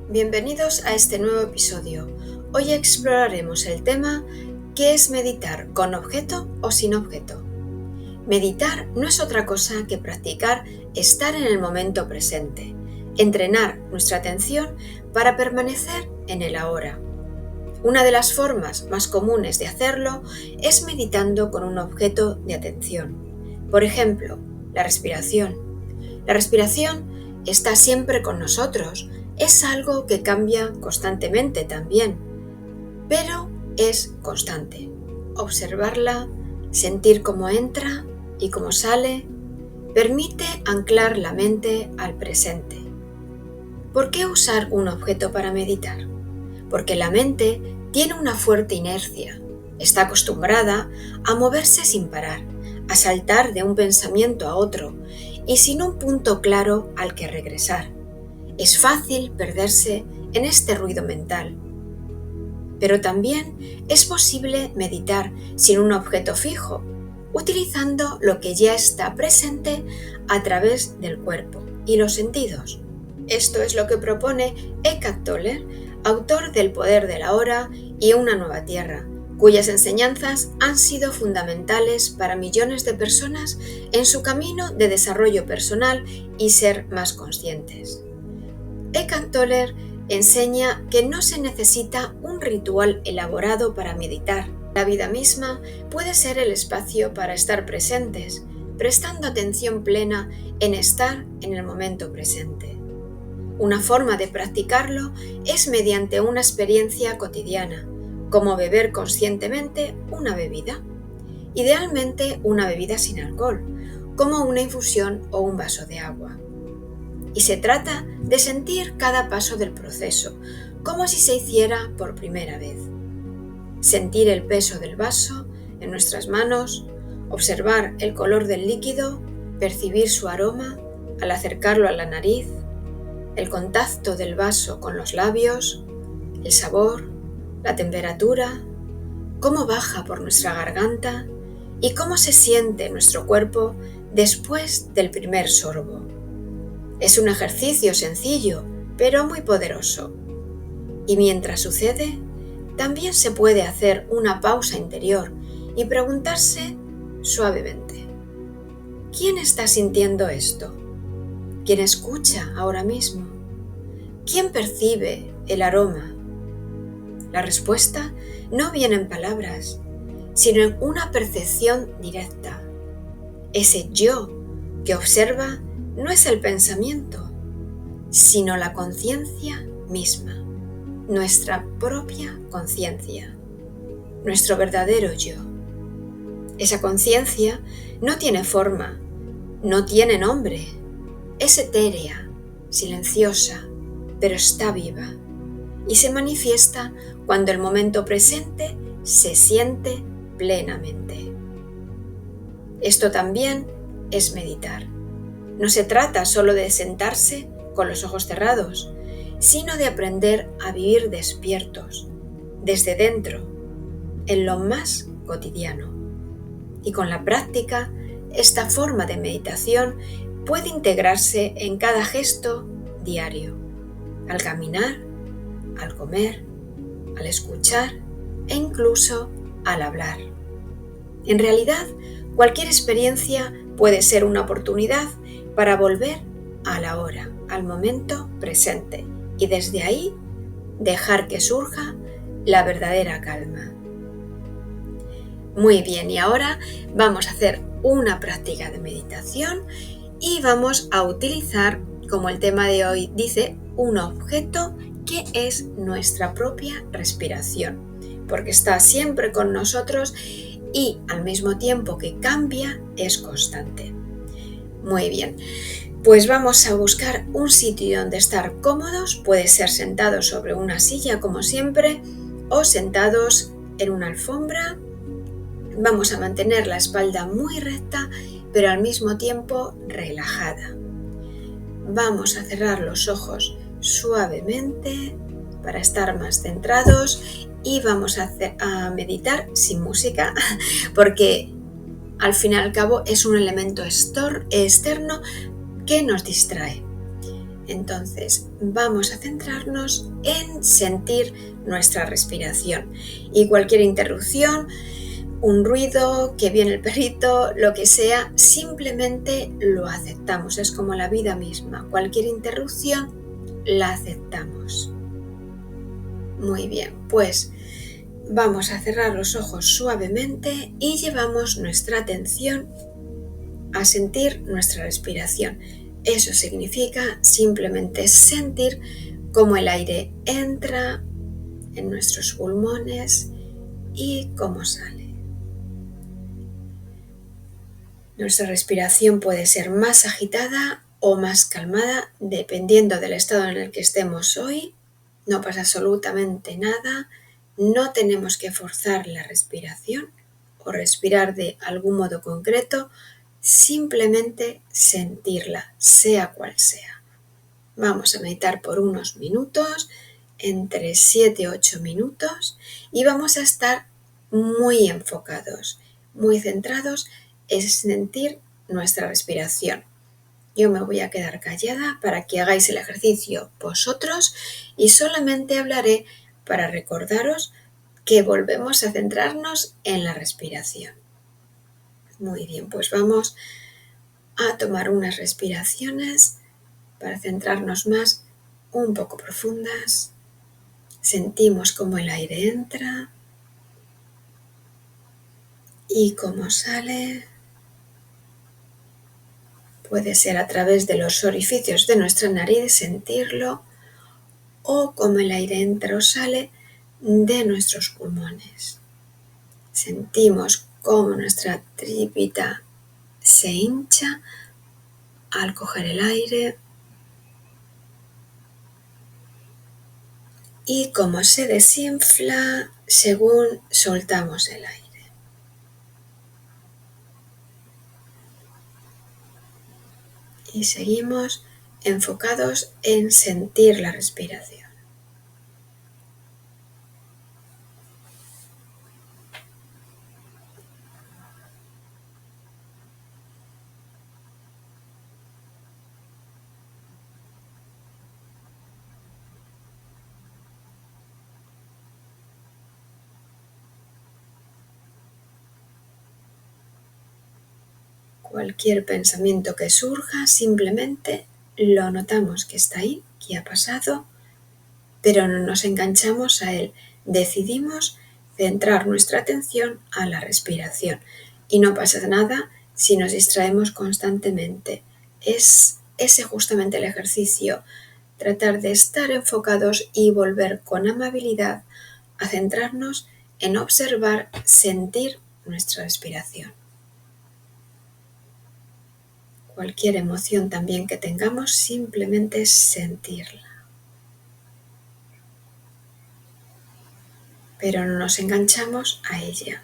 Bienvenidos a este nuevo episodio. Hoy exploraremos el tema ¿qué es meditar con objeto o sin objeto? Meditar no es otra cosa que practicar estar en el momento presente, entrenar nuestra atención para permanecer en el ahora. Una de las formas más comunes de hacerlo es meditando con un objeto de atención. Por ejemplo, la respiración. La respiración está siempre con nosotros. Es algo que cambia constantemente también, pero es constante. Observarla, sentir cómo entra y cómo sale, permite anclar la mente al presente. ¿Por qué usar un objeto para meditar? Porque la mente tiene una fuerte inercia. Está acostumbrada a moverse sin parar, a saltar de un pensamiento a otro y sin un punto claro al que regresar. Es fácil perderse en este ruido mental. Pero también es posible meditar sin un objeto fijo, utilizando lo que ya está presente a través del cuerpo y los sentidos. Esto es lo que propone Eckhart Tolle, autor del Poder de la Hora y Una Nueva Tierra, cuyas enseñanzas han sido fundamentales para millones de personas en su camino de desarrollo personal y ser más conscientes. Eckhart Tolle enseña que no se necesita un ritual elaborado para meditar. La vida misma puede ser el espacio para estar presentes, prestando atención plena en estar en el momento presente. Una forma de practicarlo es mediante una experiencia cotidiana, como beber conscientemente una bebida, idealmente una bebida sin alcohol, como una infusión o un vaso de agua. Y se trata de sentir cada paso del proceso, como si se hiciera por primera vez. Sentir el peso del vaso en nuestras manos, observar el color del líquido, percibir su aroma al acercarlo a la nariz, el contacto del vaso con los labios, el sabor, la temperatura, cómo baja por nuestra garganta y cómo se siente nuestro cuerpo después del primer sorbo. Es un ejercicio sencillo, pero muy poderoso. Y mientras sucede, también se puede hacer una pausa interior y preguntarse suavemente: ¿quién está sintiendo esto? ¿Quién escucha ahora mismo? ¿Quién percibe el aroma? La respuesta no viene en palabras, sino en una percepción directa. Ese yo que observa no es el pensamiento, sino la conciencia misma, nuestra propia conciencia, nuestro verdadero yo. Esa conciencia no tiene forma, no tiene nombre, es etérea, silenciosa, pero está viva y se manifiesta cuando el momento presente se siente plenamente. Esto también es meditar. No se trata solo de sentarse con los ojos cerrados, sino de aprender a vivir despiertos, desde dentro, en lo más cotidiano. Y con la práctica, esta forma de meditación puede integrarse en cada gesto diario, al caminar, al comer, al escuchar e incluso al hablar. En realidad, cualquier experiencia puede ser una oportunidad para volver a la hora, al momento presente, y desde ahí dejar que surja la verdadera calma. Muy bien, y ahora vamos a hacer una práctica de meditación y vamos a utilizar, como el tema de hoy dice, un objeto que es nuestra propia respiración, porque está siempre con nosotros y al mismo tiempo que cambia, es constante. Muy bien, pues vamos a buscar un sitio donde estar cómodos. Puede ser sentados sobre una silla como siempre o sentados en una alfombra. Vamos a mantener la espalda muy recta, pero al mismo tiempo relajada. Vamos a cerrar los ojos suavemente para estar más centrados y vamos a meditar sin música, porque al fin y al cabo es un elemento externo que nos distrae. Entonces vamos a centrarnos en sentir nuestra respiración y cualquier interrupción, un ruido, que viene el perrito, lo que sea, simplemente lo aceptamos. Es como la vida misma, cualquier interrupción la aceptamos. Muy bien, pues vamos a cerrar los ojos suavemente y llevamos nuestra atención a sentir nuestra respiración. Eso significa simplemente sentir cómo el aire entra en nuestros pulmones y cómo sale. Nuestra respiración puede ser más agitada o más calmada dependiendo del estado en el que estemos hoy. No pasa absolutamente nada, no tenemos que forzar la respiración o respirar de algún modo concreto, simplemente sentirla, sea cual sea. Vamos a meditar por unos minutos, entre 7 y 8 minutos, y vamos a estar muy enfocados, muy centrados en sentir nuestra respiración. Yo me voy a quedar callada para que hagáis el ejercicio vosotros y solamente hablaré para recordaros que volvemos a centrarnos en la respiración. Muy bien, pues vamos a tomar unas respiraciones para centrarnos más, un poco profundas. Sentimos cómo el aire entra y cómo sale. Puede ser a través de los orificios de nuestra nariz sentirlo, o cómo el aire entra o sale de nuestros pulmones. Sentimos cómo nuestra tripita se hincha al coger el aire y cómo se desinfla según soltamos el aire. Y seguimos enfocados en sentir la respiración. Cualquier pensamiento que surja, simplemente lo notamos que está ahí, que ha pasado, pero no nos enganchamos a él. Decidimos centrar nuestra atención a la respiración y no pasa nada si nos distraemos constantemente. Es ese justamente el ejercicio, tratar de estar enfocados y volver con amabilidad a centrarnos en observar, sentir nuestra respiración. Cualquier emoción también que tengamos, simplemente sentirla. Pero no nos enganchamos a ella.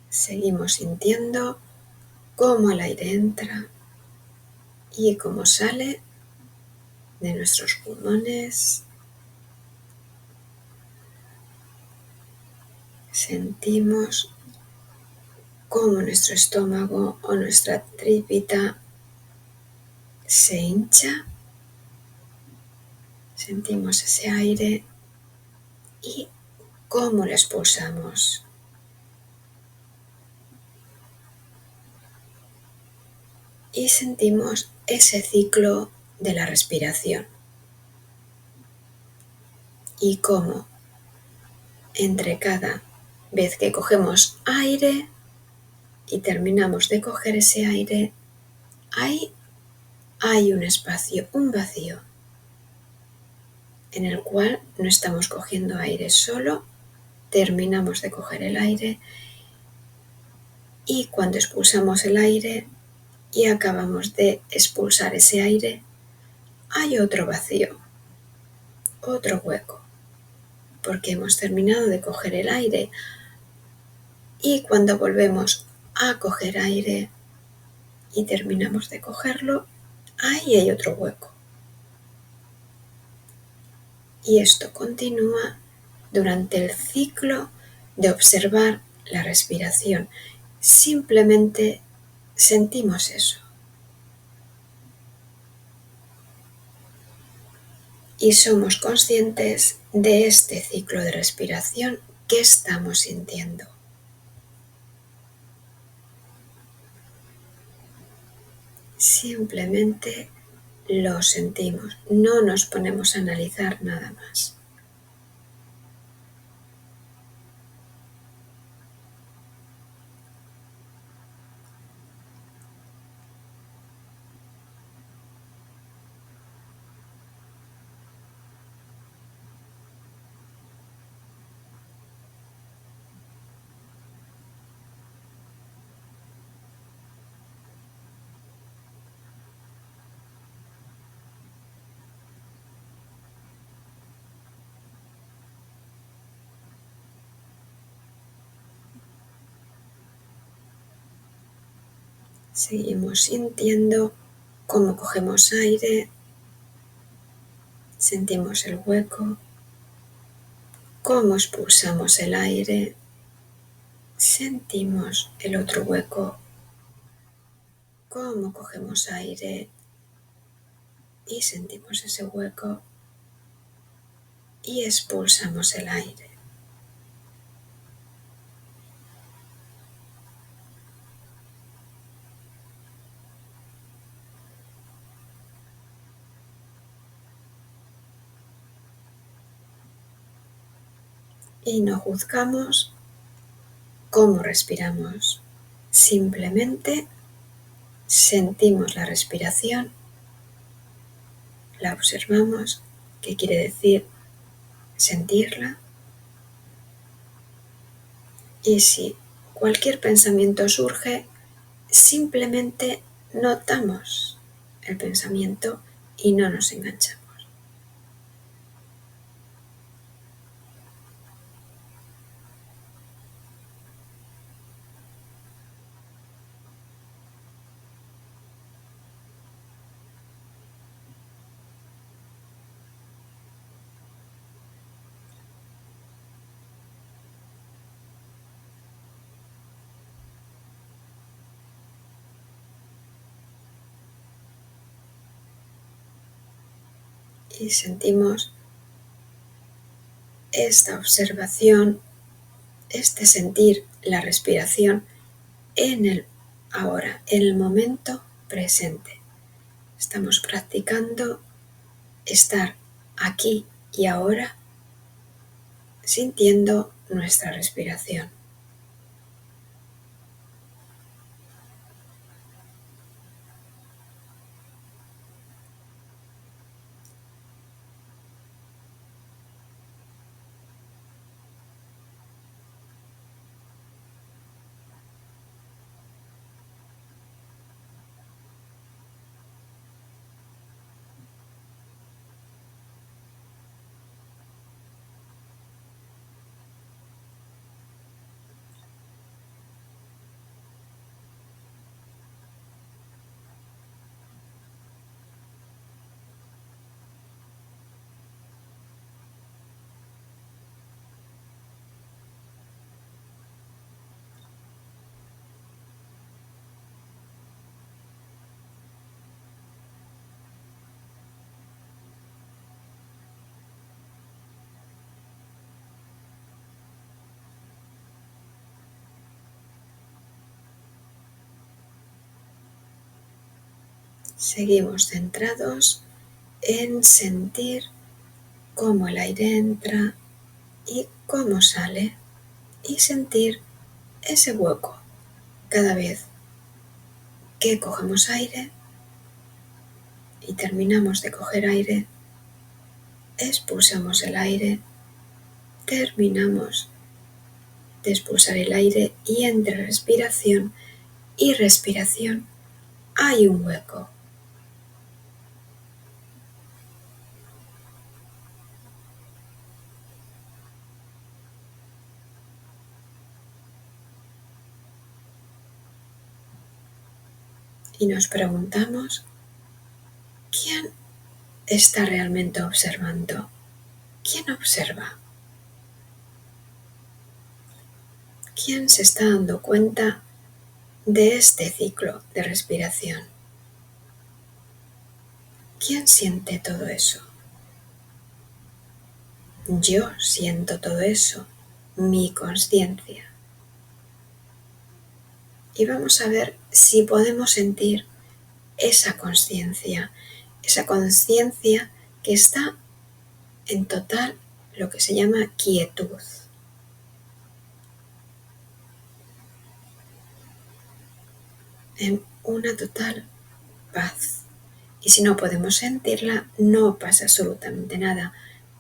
Seguimos sintiendo cómo el aire entra y cómo sale de nuestros pulmones. Sentimos cómo nuestro estómago o nuestra tripita se hincha. Sentimos ese aire y cómo lo expulsamos. Y sentimos ese ciclo de la respiración. Y cómo entre cada vez que cogemos aire y terminamos de coger ese aire, hay hay un espacio, un vacío, en el cual no estamos cogiendo aire, solo terminamos de coger el aire y cuando expulsamos el aire y acabamos de expulsar ese aire, hay otro vacío, otro hueco, porque hemos terminado de coger el aire y cuando volvemos a coger aire y terminamos de cogerlo, ahí hay otro hueco. Y esto continúa durante el ciclo de observar la respiración. Simplemente sentimos eso. Y somos conscientes de este ciclo de respiración que estamos sintiendo. Simplemente lo sentimos, no nos ponemos a analizar nada más. Seguimos sintiendo cómo cogemos aire, sentimos el hueco, cómo expulsamos el aire, sentimos el otro hueco, cómo cogemos aire y sentimos ese hueco y expulsamos el aire. Y no juzgamos cómo respiramos, simplemente sentimos la respiración, la observamos, que quiere decir sentirla, y si cualquier pensamiento surge, simplemente notamos el pensamiento y no nos enganchamos. Y sentimos esta observación, este sentir la respiración en el ahora, en el momento presente. Estamos practicando estar aquí y ahora sintiendo nuestra respiración. Seguimos centrados en sentir cómo el aire entra y cómo sale y sentir ese hueco cada vez que cogemos aire y terminamos de coger aire, expulsamos el aire, terminamos de expulsar el aire y entre respiración y respiración hay un hueco. Y nos preguntamos, ¿quién está realmente observando? ¿Quién observa? ¿Quién se está dando cuenta de este ciclo de respiración? ¿Quién siente todo eso? Yo siento todo eso, mi consciencia. Y vamos a ver si podemos sentir esa conciencia que está en total lo que se llama quietud. En una total paz. Y si no podemos sentirla, no pasa absolutamente nada.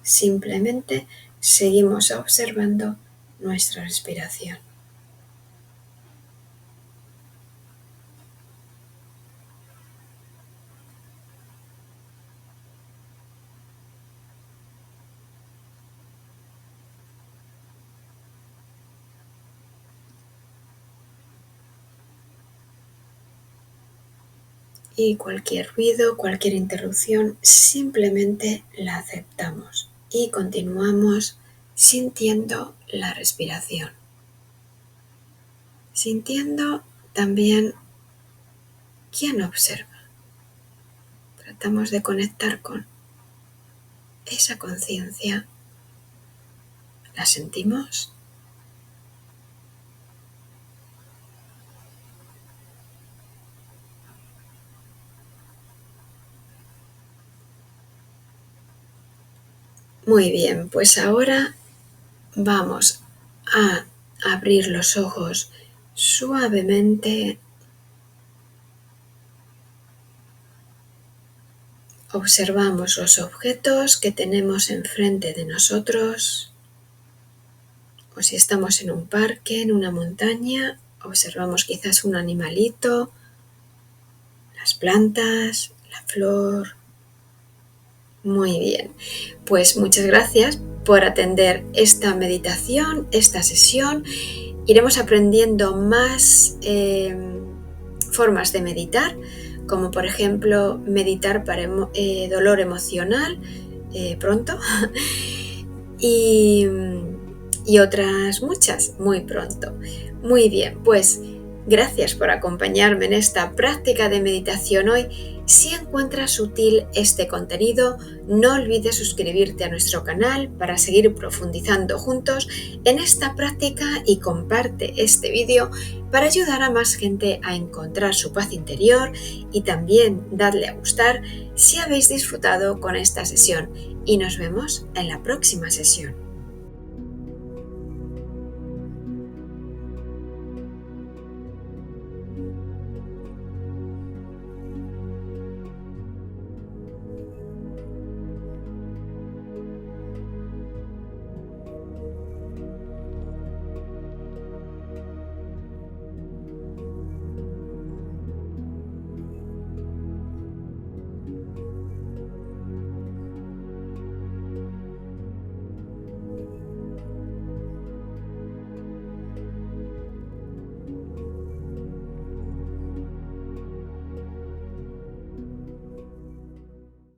Simplemente seguimos observando nuestra respiración. Y cualquier ruido, cualquier interrupción, simplemente la aceptamos y continuamos sintiendo la respiración. Sintiendo también quién observa. Tratamos de conectar con esa conciencia. ¿La sentimos? Muy bien, pues ahora vamos a abrir los ojos suavemente. Observamos los objetos que tenemos enfrente de nosotros, o si estamos en un parque, en una montaña, observamos quizás un animalito, las plantas, la flor. Muy bien, pues muchas gracias por atender esta meditación, esta sesión. Iremos aprendiendo más formas de meditar, como por ejemplo meditar para dolor emocional pronto y otras muchas muy pronto. Muy bien, pues gracias por acompañarme en esta práctica de meditación hoy. Si encuentras útil este contenido, no olvides suscribirte a nuestro canal para seguir profundizando juntos en esta práctica y comparte este vídeo para ayudar a más gente a encontrar su paz interior y también dadle a gustar si habéis disfrutado con esta sesión y nos vemos en la próxima sesión.